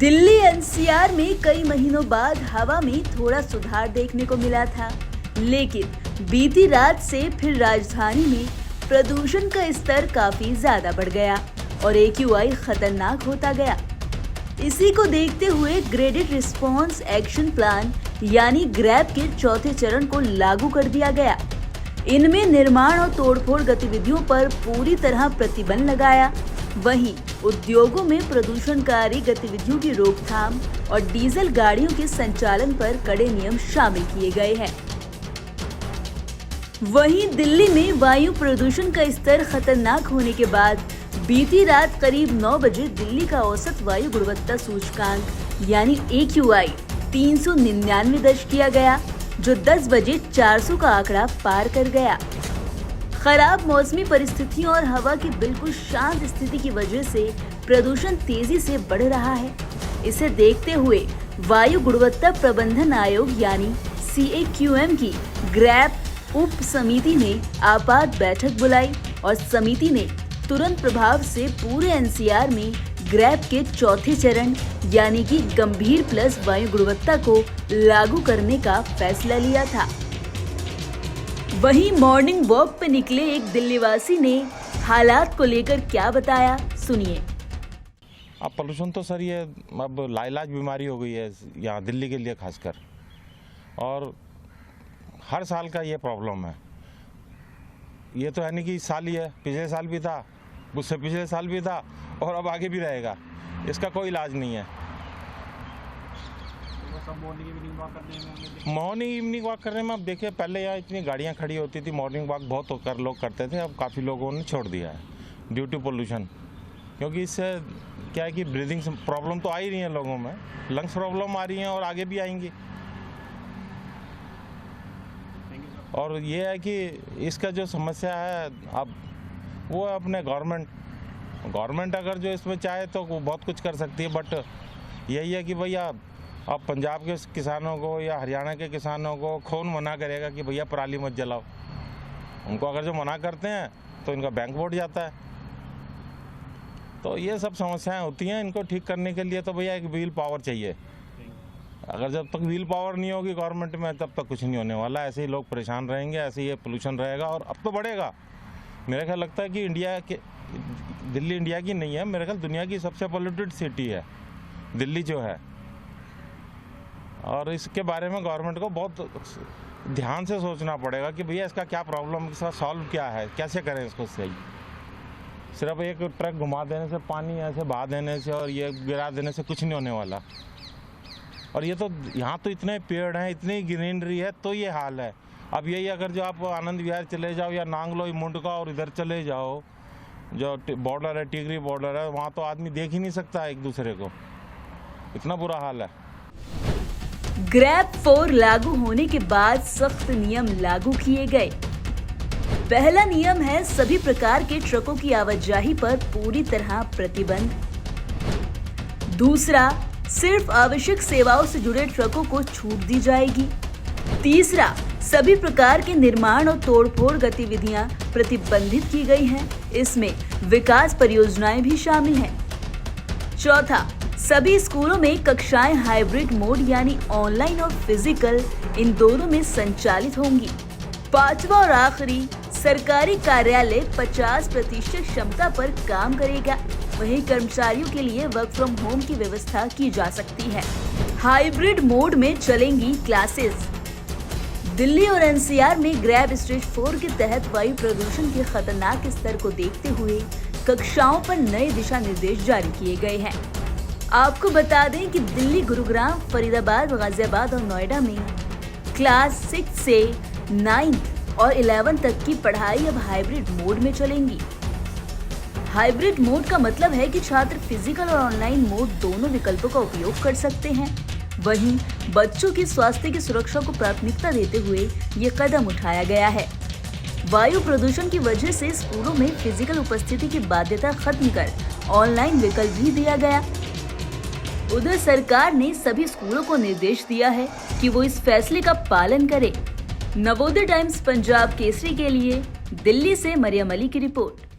Delhi NCR में कई महीनों बाद हवा में थोड़ा सुधार देखने को मिला था, लेकिन बीती रात से फिर राजधानी में प्रदूषण का स्तर काफी ज्यादा बढ़ गया और AQI खतरनाक होता गया। इसी को देखते हुए ग्रेडेड रिस्पॉन्स एक्शन प्लान यानी ग्रैब के चौथे चरण को लागू कर दिया गया। इनमें निर्माण और तोड़फोड़ गतिविधियों पर पूरी तरह प्रतिबंध लगाया। वहीं उद्योगों में प्रदूषणकारी गतिविधियों की रोकथाम और डीजल गाड़ियों के संचालन पर कड़े नियम शामिल किए गए हैं। वहीं दिल्ली में वायु प्रदूषण का स्तर खतरनाक होने के बाद बीती रात करीब 9 बजे दिल्ली का औसत वायु गुणवत्ता सूचकांक यानी AQI 399 दर्ज किया गया, जो 10 बजे 400 का आंकड़ा पार कर गया। खराब मौसमी परिस्थितियों और हवा की बिल्कुल शांत स्थिति की वजह से प्रदूषण तेजी से बढ़ रहा है। इसे देखते हुए वायु गुणवत्ता प्रबंधन आयोग यानी CAQM की ग्रैब उप समिति ने आपात बैठक बुलाई और समिति ने तुरंत प्रभाव से पूरे NCR में ग्रैब के चौथे चरण यानी कि गंभीर प्लस वायु गुणवत्ता को लागू करने का फैसला लिया था। वहीं मॉर्निंग वॉक पे निकले एक दिल्लीवासी ने हालात को लेकर क्या बताया, सुनिए। अब पोल्यूशन तो सर ये अब लाइलाज बीमारी हो गई है यहाँ दिल्ली के लिए खासकर, और हर साल का ये प्रॉब्लम है। ये तो है नहीं कि इस साल ही है, पिछले साल भी था, उससे पिछले साल भी था और अब आगे भी रहेगा। इसका कोई इलाज नहीं है। मॉर्निंग इवनिंग वॉक करने में अब देखिए, पहले यहाँ इतनी गाड़ियाँ खड़ी होती थी, मॉर्निंग वॉक बहुत लोग करते थे, अब काफ़ी लोगों ने छोड़ दिया है ड्यू टू पोल्यूशन। क्योंकि इससे क्या है कि ब्रीदिंग प्रॉब्लम तो आ ही रही है लोगों में, लंग्स प्रॉब्लम आ रही हैं और आगे भी आएंगी। और ये है कि इसका जो समस्या है अब वो है अपने गवर्नमेंट अगर जो इसमें चाहे तो वो बहुत कुछ कर सकती है, बट यही है कि भैया अब पंजाब के किसानों को या हरियाणा के किसानों को कौन मना करेगा कि भैया पराली मत जलाओ। उनको अगर जो मना करते हैं तो इनका बैंक वोट जाता है। तो ये सब समस्याएं होती हैं, इनको ठीक करने के लिए तो भैया एक व्हील पावर चाहिए। अगर जब तक व्हील पावर नहीं होगी गवर्नमेंट में तब तक कुछ नहीं होने वाला। ऐसे ही लोग परेशान रहेंगे, ऐसे ही ये पोल्यूशन रहेगा और अब तो बढ़ेगा। मेरा ख्याल लगता है कि दिल्ली इंडिया की नहीं है, मेरे ख्याल दुनिया की सबसे पोल्यूटेड सिटी है दिल्ली जो है। और इसके बारे में गवर्नमेंट को बहुत ध्यान से सोचना पड़ेगा कि भैया इसका क्या प्रॉब्लम, इसका सॉल्व क्या है, कैसे करें इसको सही। सिर्फ एक ट्रक घुमा देने से, पानी ऐसे बहा देने से और ये गिरा देने से कुछ नहीं होने वाला। और ये तो यहाँ तो इतने पेड़ हैं, इतनी ग्रीनरी है, तो ये हाल है। अब यही अगर जो आप आनंद विहार चले जाओ या नांगलोई मुंडका और इधर चले जाओ, जो बॉर्डर है, टिगरी बॉर्डर है, वहाँ तो आदमी देख ही नहीं सकता एक दूसरे को, इतना बुरा हाल है। ग्रैब 4 लागू होने के बाद सख्त नियम लागू किए गए। पहला नियम है सभी प्रकार के ट्रकों की आवाजाही पर पूरी तरह प्रतिबंध। दूसरा, सिर्फ आवश्यक सेवाओं से जुड़े ट्रकों को छूट दी जाएगी। तीसरा, सभी प्रकार के निर्माण और तोड़फोड़ गतिविधियां प्रतिबंधित की गई हैं। इसमें विकास परियोजनाएं भी शामिल हैं। चौथा, सभी स्कूलों में कक्षाएं हाइब्रिड मोड यानी ऑनलाइन और फिजिकल इन दोनों में संचालित होंगी। पांचवा और आखिरी, सरकारी कार्यालय 50% क्षमता पर काम करेगा। वहीं कर्मचारियों के लिए वर्क फ्रॉम होम की व्यवस्था की जा सकती है। हाइब्रिड मोड में चलेंगी क्लासेस। दिल्ली और NCR में ग्रैब स्टेज 4 के तहत वायु प्रदूषण के खतरनाक स्तर को देखते हुए कक्षाओं पर नए दिशा निर्देश जारी किए गए हैं। आपको बता दें कि दिल्ली, गुरुग्राम, फरीदाबाद, गाजियाबाद और नोएडा में क्लास 6 से 9 और 11 तक की पढ़ाई अब हाइब्रिड मोड में चलेंगी। हाइब्रिड मोड का मतलब है कि छात्र फिजिकल और ऑनलाइन मोड दोनों विकल्पों का उपयोग कर सकते हैं। वहीं बच्चों की स्वास्थ्य की सुरक्षा को प्राथमिकता देते हुए ये कदम उठाया गया है। वायु प्रदूषण की वजह से स्कूलों में फिजिकल उपस्थिति की बाध्यता खत्म कर ऑनलाइन विकल्प भी दिया गया। उधर सरकार ने सभी स्कूलों को निर्देश दिया है कि वो इस फैसले का पालन करें। नवोदय टाइम्स पंजाब केसरी के लिए दिल्ली से मरियम अली की रिपोर्ट।